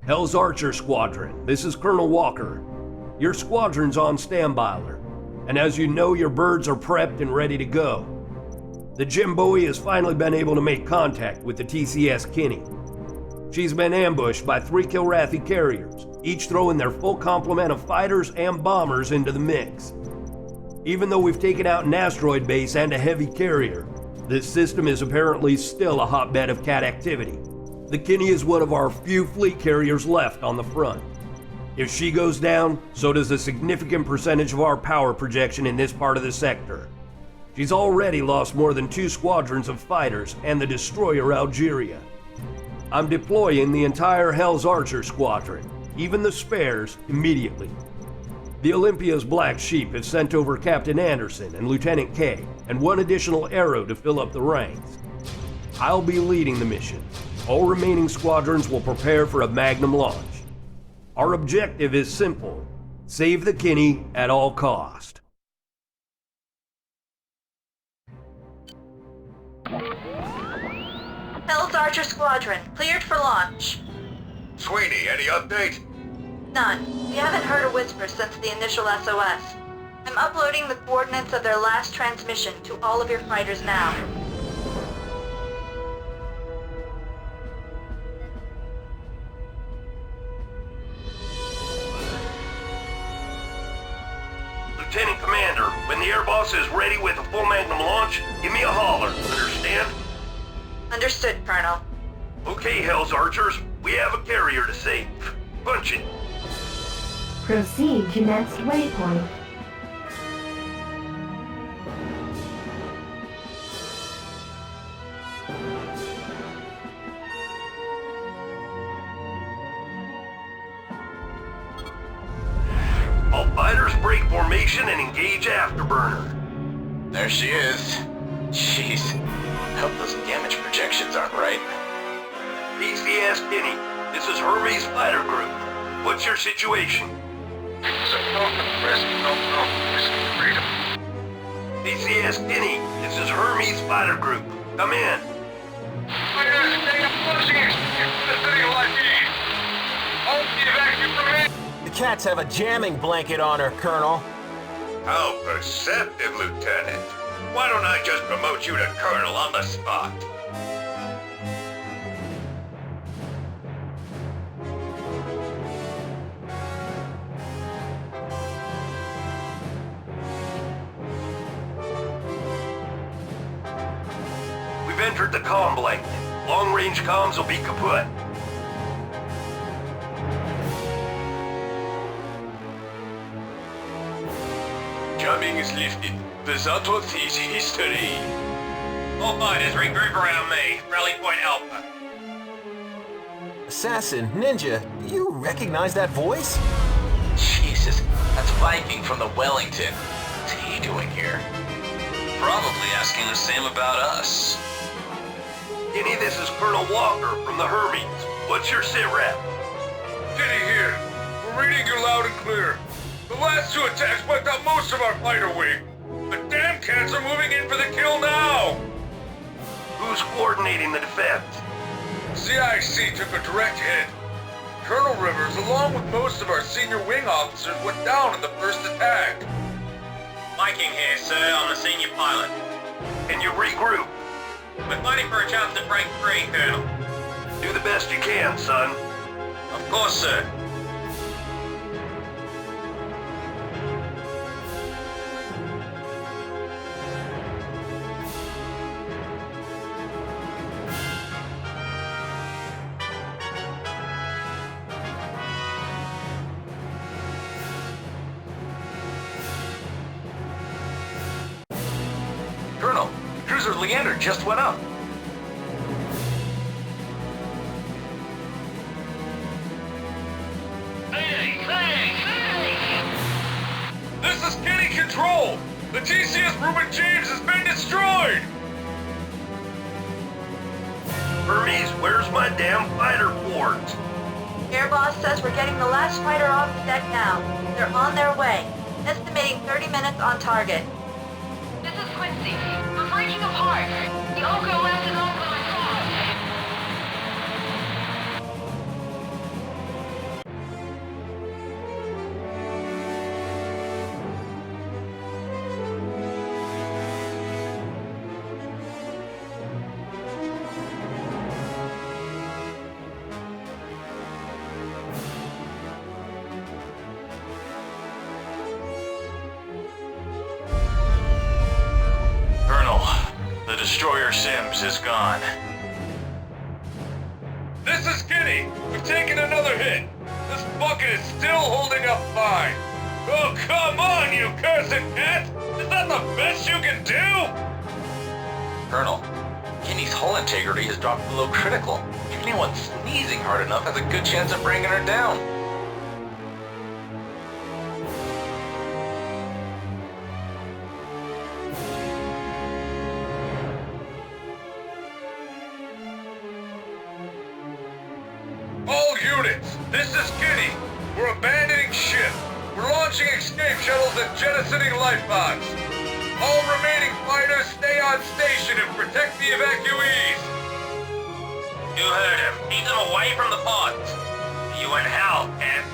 Hell's Archer Squadron, this is Colonel Walker. Your squadron's on standby alert, and as you know, your birds are prepped and ready to go. The Jim Bowie has finally been able to make contact with the TCS Kinney. She's been ambushed by 3 Kilrathi carriers, each throwing their full complement of fighters and bombers into the mix. Even though we've taken out an asteroid base and a heavy carrier, this system is apparently still a hotbed of cat activity. The Kinney is one of our few fleet carriers left on the front. If she goes down, so does a significant percentage of our power projection in this part of the sector. She's already lost more than 2 squadrons of fighters and the destroyer Algeria. I'm deploying the entire Hell's Archer Squadron, even the spares, immediately. The Olympia's Black Sheep have sent over Captain Anderson and Lieutenant K, and 1 additional arrow to fill up the ranks. I'll be leading the mission. All remaining squadrons will prepare for a Magnum launch. Our objective is simple: save the Kinney at all cost. Hell's Archer Squadron, cleared for launch. Sweeney, any update? None. We haven't heard a whisper since the initial SOS. I'm uploading the coordinates of their last transmission to all of your fighters now. Lieutenant Commander, when the air boss is ready with a full Magnum launch, give me a holler, understand? Understood, Colonel. Okay, Hell's Archers, we have a carrier to save. Punch it. Proceed to next waypoint. All fighters break formation and engage Afterburner. There she is. Jeez. I hope those damage projections aren't right. TCS Kinney, this is Hermes Fighter Group. What's your situation? TCS Kinney, this is Hermes Fighter Group. Come in. The cats have a jamming blanket on her, Colonel. How perceptive, Lieutenant. Why don't I just promote you to Colonel on the spot? We've entered the comm blanket. Long-range comms will be kaput. Jamming is lifted. Bezantwoth is history. All fighters regroup around me. Rally point Alpha. Assassin, Ninja, do you recognize that voice? Jesus, that's Viking from the Wellington. What's he doing here? Probably asking the same about us. Kinney, this is Colonel Walker from the Hermes. What's your sit rep? Kinney here. We're reading you loud and clear. The last 2 attacks wiped out most of our fighter wing. The damn cats are moving in for the kill now! Who's coordinating the defense? CIC took a direct hit. Colonel Rivers, along with most of our senior wing officers, went down in the first attack. Viking here, sir. I'm the senior pilot. Can you regroup? We're fighting for a chance to break free, Colonel. Do the best you can, son. Of course, sir. Colonel, Cruiser Leander just went up. This is Kinney Control! The TCS Reuben James has been destroyed! Hermes, where's my damn fighter ports? Air Boss says we're getting the last fighter off the deck now. They're on their way. Estimating 30 minutes on target. This is Quincy. We're breaking apart. The Oko left an Oko Sims is gone. This is Kitty. We've taken another hit. This bucket is still holding up fine. Oh, come on, you cursed cat! Is that the best you can do? Colonel, Kenny's hull integrity has dropped below critical. Anyone sneezing hard enough has a good chance of bringing her down. All units, this is Kitty. We're abandoning ship. We're launching escape shuttles and jettisoning life pods. All remaining fighters stay on station and protect the evacuees. You heard him. Keep them away from the pods. You in hell, cats.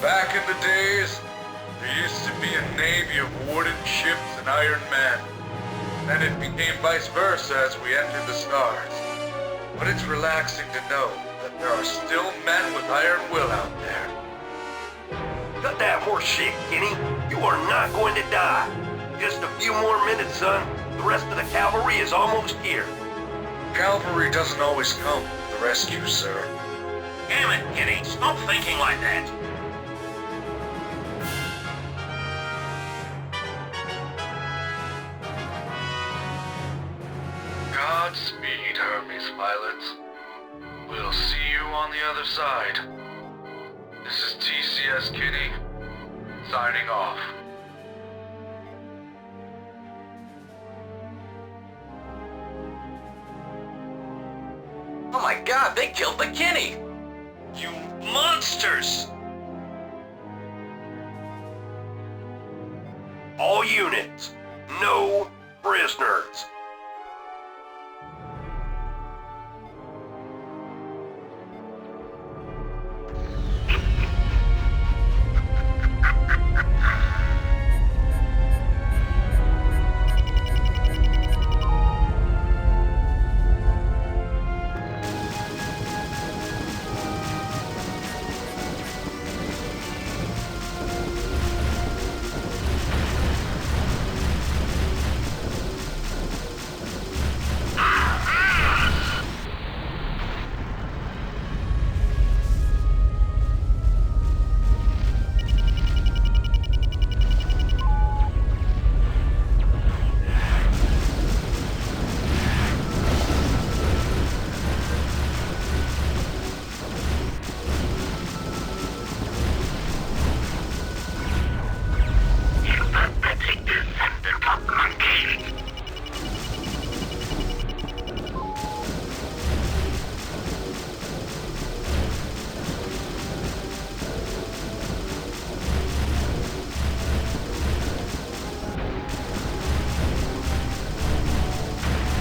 Back in the days, there used to be a navy of wooden ships and iron men. Then it became vice versa as we entered the stars. But it's relaxing to know that there are still men with iron will out there. Cut that horse shit, Kenny. You are not going to die. Just a few more minutes, son. The rest of the cavalry is almost here. Cavalry doesn't always come to the rescue, sir. Damn it, Kenny. Stop thinking like that. Godspeed, Hermes pilots. We'll see you on the other side. This is TCS Kitty, signing off. Oh my god, they killed the Kenny! You monsters! All units, no prisoners.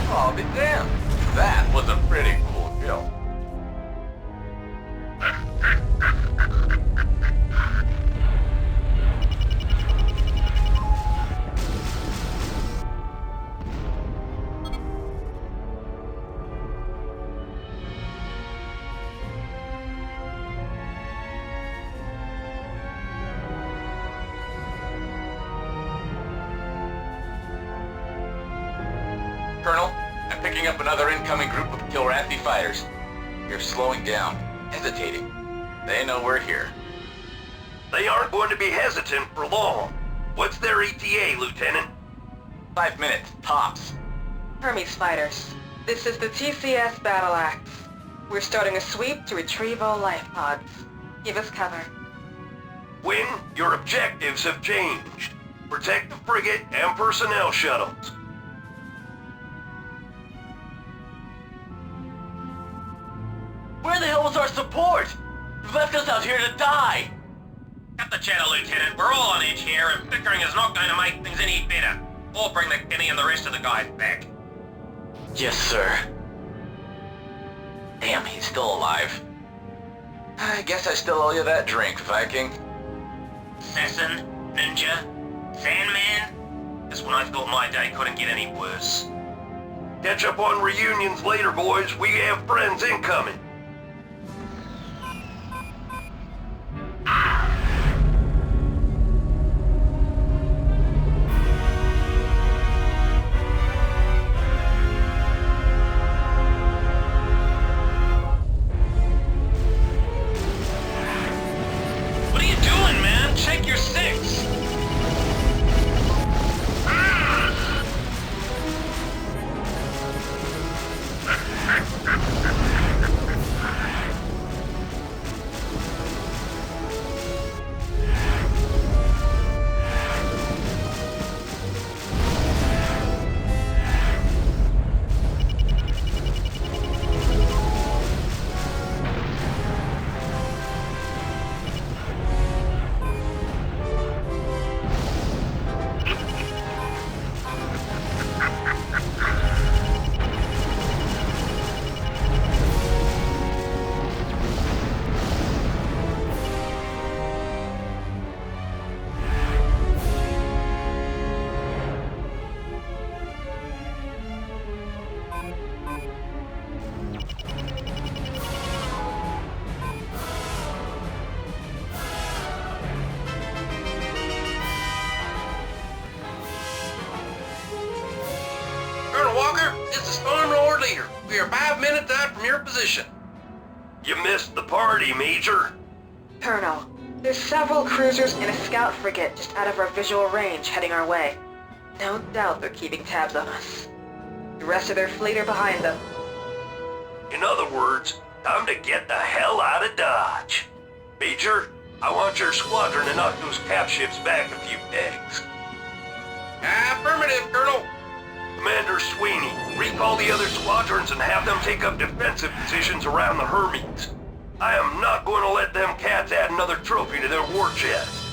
I'll be damned. That was a pretty cool kill. Colonel, I'm picking up another incoming group of Kilrathi fighters. You're slowing down, hesitating. They know we're here. They aren't going to be hesitant for long. What's their ETA, Lieutenant? 5 minutes, tops. Hermes fighters, this is the TCS Battle Axe. We're starting a sweep to retrieve all life pods. Give us cover. Win, your objectives have changed. Protect the frigate and personnel shuttles. Where the hell was our support? You left us out here to die! Cut the chatter, Lieutenant. We're all on edge here, and bickering is not going to make things any better. Or bring the Kenny and the rest of the guys back. Yes, sir. Damn, he's still alive. I guess I still owe you that drink, Viking. Assassin, ninja, Sandman? Just when I thought my day couldn't get any worse. Catch up on reunions later, boys. We have friends incoming. This is Storm Lord Leader. We are 5 minutes out from your position. You missed the party, Major. Colonel, there's several cruisers and a scout frigate just out of our visual range heading our way. No doubt they're keeping tabs on us. The rest of their fleet are behind them. In other words, time to get the hell out of Dodge. Major, I want your squadron to knock those cap ships back a few pegs. Affirmative, Colonel. Commander Sweeney, recall the other squadrons and have them take up defensive positions around the Hermes. I am not going to let them cats add another trophy to their war chest.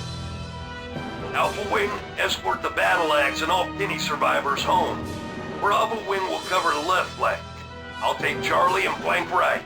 Alpha Wing, escort the battle axe and all Penny survivors home. Bravo Wing will cover the left flank. I'll take Charlie and flank right.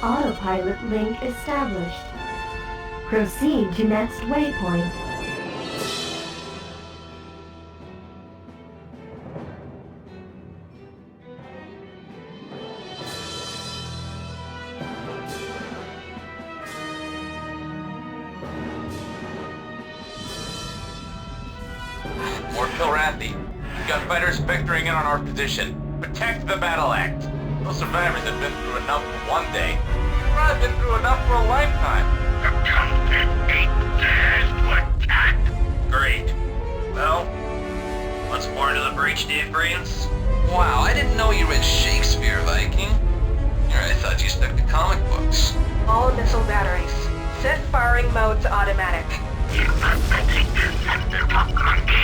Autopilot link established. Proceed to next waypoint. More Kilrathi. We've got fighters vectoring in on our position. Protect the battle act. Those survivors have been through enough for one day. I've been through enough for a lifetime. The Captain ain't dares to attack. Great. Well, let's pour into the breach, Dave Grants. Wow, I didn't know you read Shakespeare, Viking. I thought you stuck to comic books. All missile batteries. Set firing mode to automatic. You pathetic Decepticon monkey.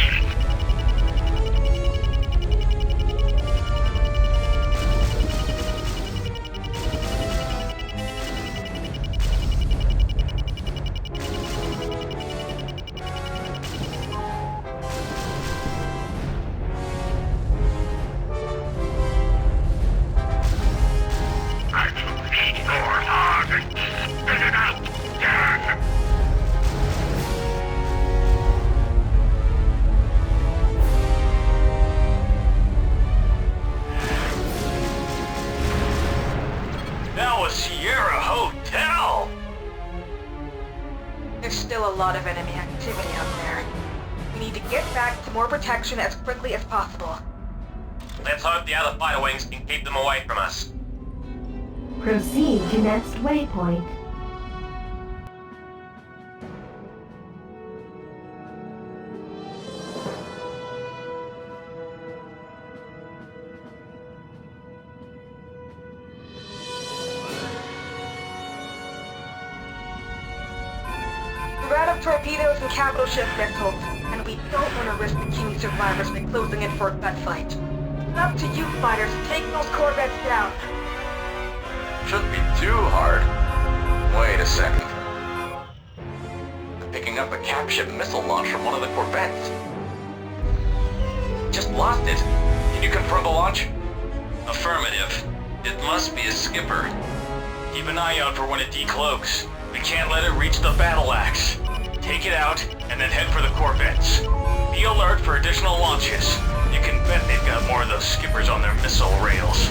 There's still a lot of enemy activity out there. We need to get back to more protection as quickly as possible. Let's hope the other fighter wings can keep them away from us. Proceed to next waypoint. We're out of torpedoes and capital ship missiles, and we don't want to risk the King survivors by closing in for a gunfight. It's up to you fighters to take those corvettes down. Shouldn't be too hard. Wait a second. I'm picking up a cap ship missile launch from one of the corvettes. Just lost it. Can you confirm the launch? Affirmative. It must be a skipper. Keep an eye out for when it decloaks. We can't let it reach the battle axe. Take it out, and then head for the corvettes. Be alert for additional launches. You can bet they've got more of those skippers on their missile rails.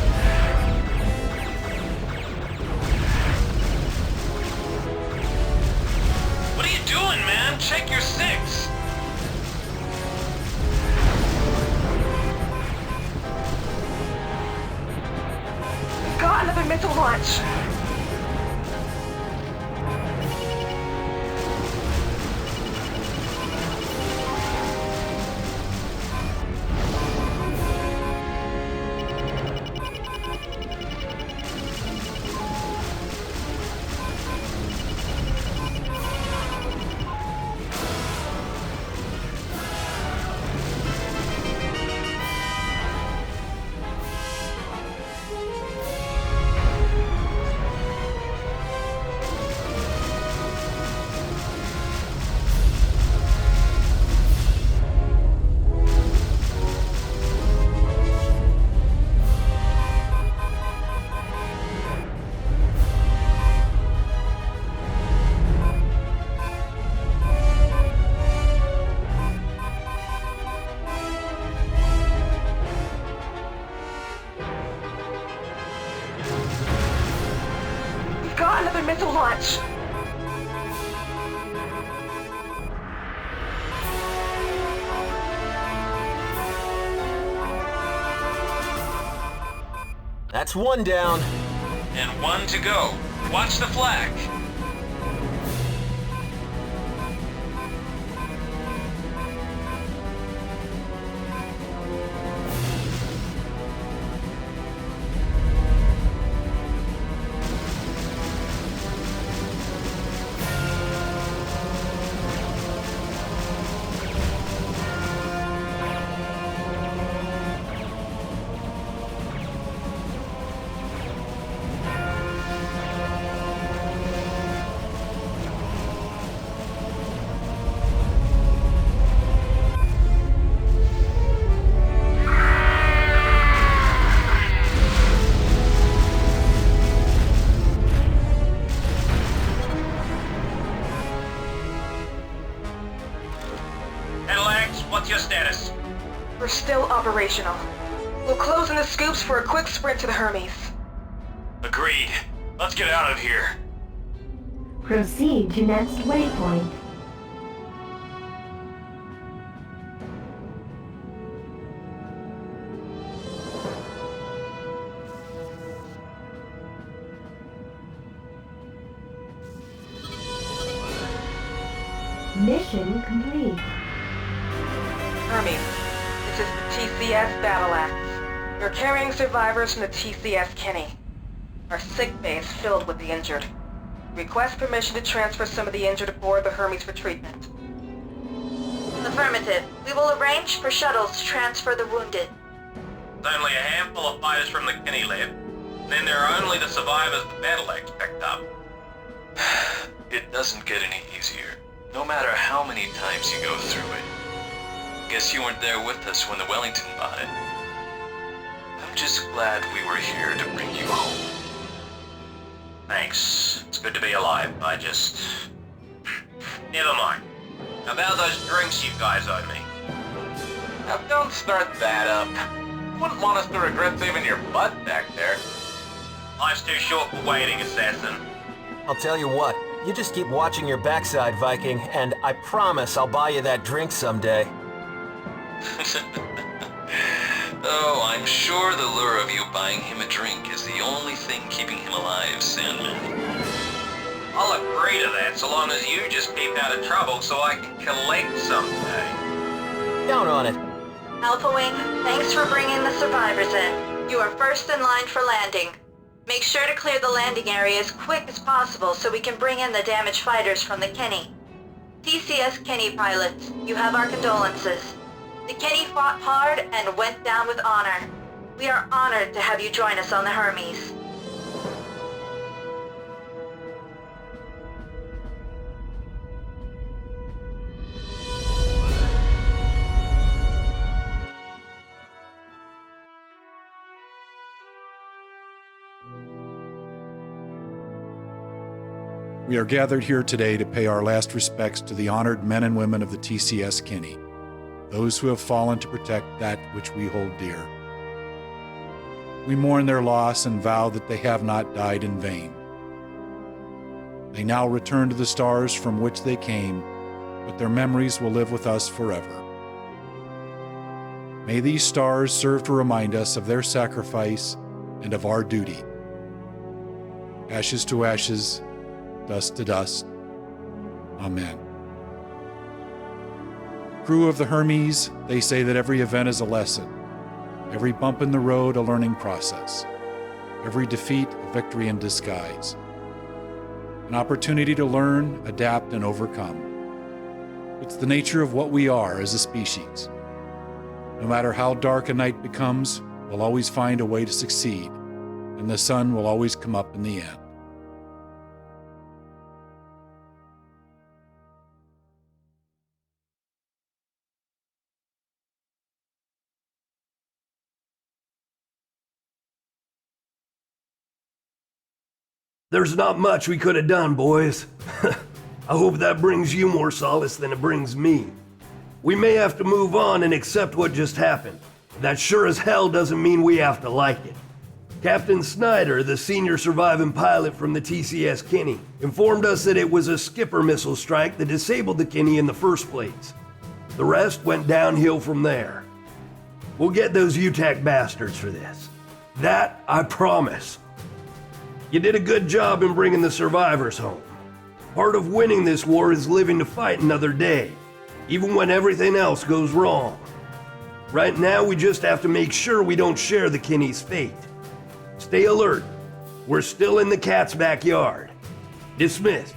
What are you doing, man? Check your six! Got another missile launch! launch. That's one down. And one to go. Watch the flag. What's your status? We're still operational. We'll close in the scoops for a quick sprint to the Hermes. Agreed. Let's get out of here. Proceed to next waypoint. Mission complete. Hermes, this is the TCS Battle Axe. You're carrying survivors from the TCS Kinney. Our sick bay is filled with the injured. Request permission to transfer some of the injured aboard the Hermes for treatment. Affirmative. We will arrange for shuttles to transfer the wounded. There's only a handful of fighters from the Kinney left. Then there are only the survivors the Battle Axe picked up. It doesn't get any easier, no matter how many times you go through it. Guess you weren't there with us when the Wellington bought it. I'm just glad we were here to bring you home. Thanks. It's good to be alive. Never mind. How about those drinks you guys owed me? Now don't start that up. You wouldn't want us to regret saving your butt back there. Life's too short for waiting, assassin. I'll tell you what, you just keep watching your backside, Viking, and I promise I'll buy you that drink someday. Oh, I'm sure the lure of you buying him a drink is the only thing keeping him alive, Sandman. I'll agree to that so long as you just keep out of trouble so I can collect someday. Count on it. Alpha Wing, thanks for bringing the survivors in. You are first in line for landing. Make sure to clear the landing area as quick as possible so we can bring in the damaged fighters from the Kinney. TCS Kinney pilots, you have our condolences. The Kinney fought hard and went down with honor. We are honored to have you join us on the Hermes. We are gathered here today to pay our last respects to the honored men and women of the TCS Kinney, those who have fallen to protect that which we hold dear. We mourn their loss and vow that they have not died in vain. They now return to the stars from which they came, but their memories will live with us forever. May these stars serve to remind us of their sacrifice and of our duty. Ashes to ashes, dust to dust. Amen. Crew of the Hermes, they say that every event is a lesson, every bump in the road a learning process, every defeat a victory in disguise, an opportunity to learn, adapt, and overcome. It's the nature of what we are as a species. No matter how dark a night becomes, we'll always find a way to succeed, and the sun will always come up in the end. There's not much we could have done, boys. I hope that brings you more solace than it brings me. We may have to move on and accept what just happened. That sure as hell doesn't mean we have to like it. Captain Snyder, the senior surviving pilot from the TCS Kinney, informed us that it was a skipper missile strike that disabled the Kinney in the first place. The rest went downhill from there. We'll get those UTAC bastards for this. That I promise. You did a good job in bringing the survivors home. Part of winning this war is living to fight another day, even when everything else goes wrong. Right now, we just have to make sure we don't share the Kinney's fate. Stay alert. We're still in the cat's backyard. Dismissed.